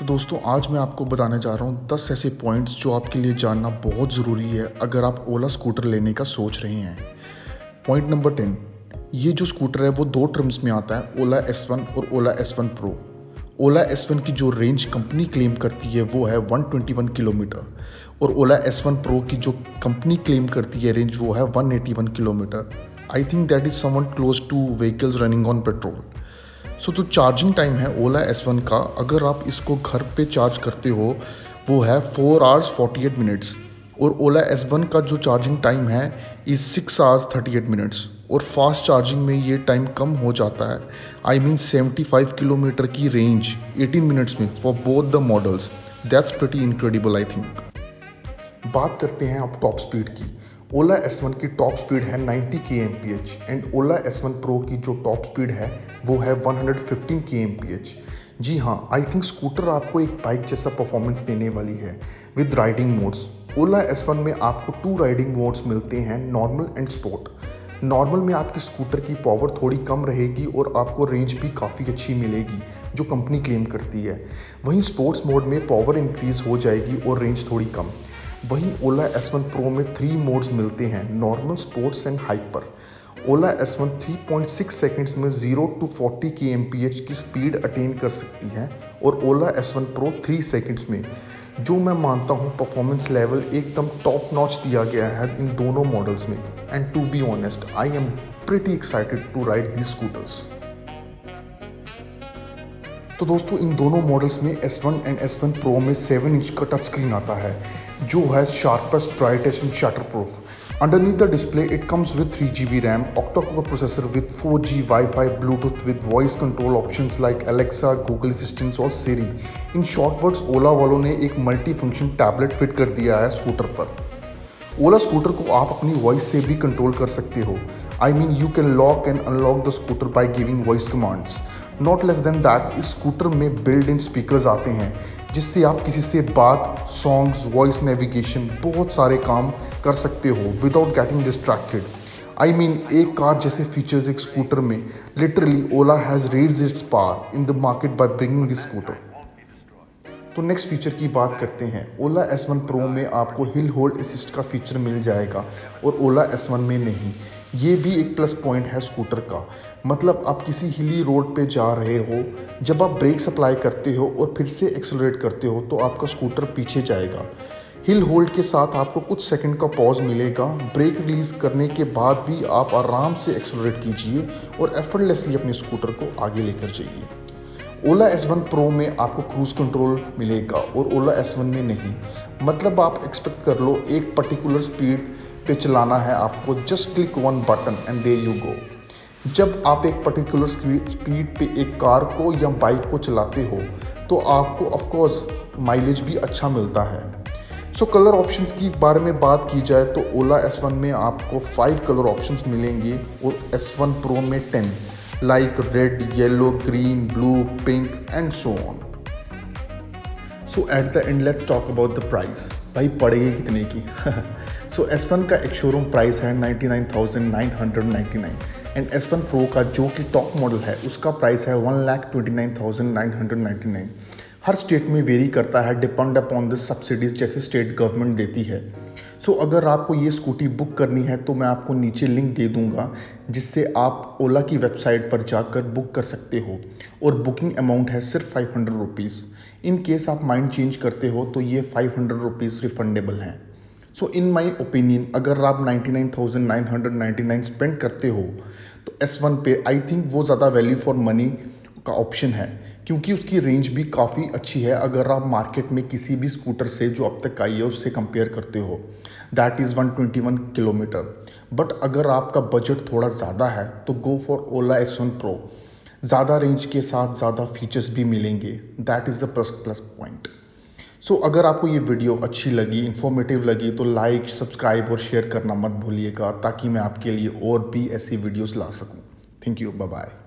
तो दोस्तों आज मैं आपको बताने जा रहा हूँ 10 ऐसे पॉइंट्स जो आपके लिए जानना बहुत ज़रूरी है अगर आप ओला स्कूटर लेने का सोच रहे हैं। पॉइंट नंबर 10, ये जो स्कूटर है वो दो टर्म्स में आता है, ओला S1 और ओला S1 प्रो। ओला S1 की जो रेंज कंपनी क्लेम करती है वो है 121 किलोमीटर और ओला S1 प्रो की जो कंपनी क्लेम करती है रेंज वो है 181 kilometre. I think that is someone close to vehicles running on petrol. So जो चार्जिंग टाइम है ओला S1 का, अगर आप इसको घर पे चार्ज करते हो वो है 4 आवर्स 48 मिनट्स और ओला S1 का जो चार्जिंग टाइम है इज़ 6 आवर्स 38 मिनट्स और फास्ट चार्जिंग में ये टाइम कम हो जाता है। आई मीन 75 किलोमीटर की रेंज 18 मिनट्स में for both the models. That's pretty incredible I think. बात करते हैं अब टॉप स्पीड की। ओला S1 की टॉप स्पीड है 90 kmph and Ola S1 pro की जो टॉप स्पीड है वो है 115 kmph। जी हाँ, आई थिंक स्कूटर आपको एक बाइक जैसा परफॉर्मेंस देने वाली है with riding modes. Ola S1 में आपको 2 राइडिंग मोड्स मिलते हैं, नॉर्मल एंड स्पोर्ट। नॉर्मल में आपकी स्कूटर की पावर थोड़ी कम रहेगी और आपको रेंज भी काफ़ी अच्छी मिलेगी जो कंपनी क्लेम करती है। वहीं स्पोर्ट्स मोड में पावर इंक्रीज हो जाएगी और रेंज थोड़ी कम। वहीं ओला S1 प्रो में 3 मोड्स मिलते हैं, normal, sports and hyper. Ola S1 3.6 seconds में 0 to 40 kmph की स्पीड अटेन कर सकती है और ओला S1 प्रो 3 सेकंड्स में, जो मैं मानता हूँ परफॉर्मेंस लेवल एकदम टॉप नॉच दिया गया है इन दोनों मॉडल्स में। And to be honest, I am pretty excited to ride these scooters. तो दोस्तों इन दोनों मॉडल्स में S1 एंड S1 प्रो में 7 इंच का टच स्क्रीन आता है जो है sharpest, brightest and shutter proof. Underneath the display, it comes with 3GB RAM, octa-core processor with 4G Wi-Fi, Bluetooth with voice control options like Alexa, Google Assistant और Siri। In short words, ओला वालों ने एक multi function tablet fit कर दिया है scooter पर। ओला scooter को आप अपनी वॉइस से भी कंट्रोल कर सकते हो। I mean you can lock and unlock the scooter by giving voice commands. Not less than that, इस स्कूटर में बिल्ड इन स्पीकर्स आते हैं जिससे आप किसी से बात, सॉन्ग्स, वॉइस नेविगेशन, बहुत सारे काम कर सकते हो without getting distracted. I mean एक कार जैसे फीचर्स एक स्कूटर में। Literally Ola has raised it's power in the market by bringing this scooter. तो नेक्स्ट फीचर की बात करते हैं। ओला S1 प्रो में आपको हिल होल्ड असिस्ट का फीचर मिल जाएगा और ओला S1 में नहीं। ये भी एक प्लस पॉइंट है स्कूटर का। मतलब आप किसी हिली रोड पे जा रहे हो, जब आप ब्रेक अप्लाई करते हो और फिर से एक्सेलरेट करते हो तो आपका स्कूटर पीछे जाएगा। हिल होल्ड के साथ आपको कुछ सेकंड का पॉज मिलेगा। ब्रेक रिलीज करने के बाद भी आप आराम से एक्सेलरेट कीजिए और एफर्टलेसली अपने स्कूटर को आगे लेकर जाइए। ओला S1 प्रो में आपको क्रूज कंट्रोल मिलेगा और ओला S1 में नहीं। मतलब आप एक्सपेक्ट कर लो एक पर्टिकुलर स्पीड पे चलाना है आपको, just click one button and there you go. जब आप एक पर्टिकुलर स्पीड पे एक कार को या बाइक को चलाते हो तो आपको ऑफकोर्स माइलेज भी अच्छा मिलता है। सो कलर ऑप्शंस की बारे में बात की जाए तो ओला S1 में आपको 5 कलर ऑप्शंस मिलेंगे और S1 प्रो में 10, like red, yellow, green, blue, pink and so on. So at the end let's talk about the price. भाई पड़ेगी कितने की? So S1 का एक शोरूम प्राइस है 99,999 एंड S1 Pro का जो कि टॉप मॉडल है उसका प्राइस है 1,29,999। हर स्टेट में वेरी करता है, डिपेंड अपॉन द सब्सिडीज जैसे स्टेट गवर्नमेंट देती है। सो अगर आपको ये स्कूटी बुक करनी है तो मैं आपको नीचे लिंक दे दूंगा जिससे आप ओला की वेबसाइट पर जाकर बुक कर सकते हो और बुकिंग अमाउंट है सिर्फ 500 रुपीज़। इन केस आप माइंड चेंज करते हो तो ये 500 रुपीज़ रिफंडेबल हैं। सो इन माई ओपिनियन अगर आप 99,999 स्पेंड करते हो तो S1 पे आई थिंक वो ज़्यादा वैल्यू फॉर मनी का ऑप्शन है क्योंकि उसकी रेंज भी काफ़ी अच्छी है अगर आप मार्केट में किसी भी स्कूटर से जो अब तक आई है उससे कंपेयर करते हो। That is 121 kilometre. बट अगर आपका बजट थोड़ा ज़्यादा है तो go for Ola S1 pro. ज़्यादा रेंज के साथ ज़्यादा फीचर्स भी मिलेंगे। That is the plus point. So अगर आपको ये वीडियो अच्छी लगी, इन्फॉर्मेटिव लगी तो लाइक, सब्सक्राइब और शेयर करना मत भूलिएगा ताकि मैं आपके लिए और भी ऐसी वीडियोस ला सकूं। Thank you, bye bye.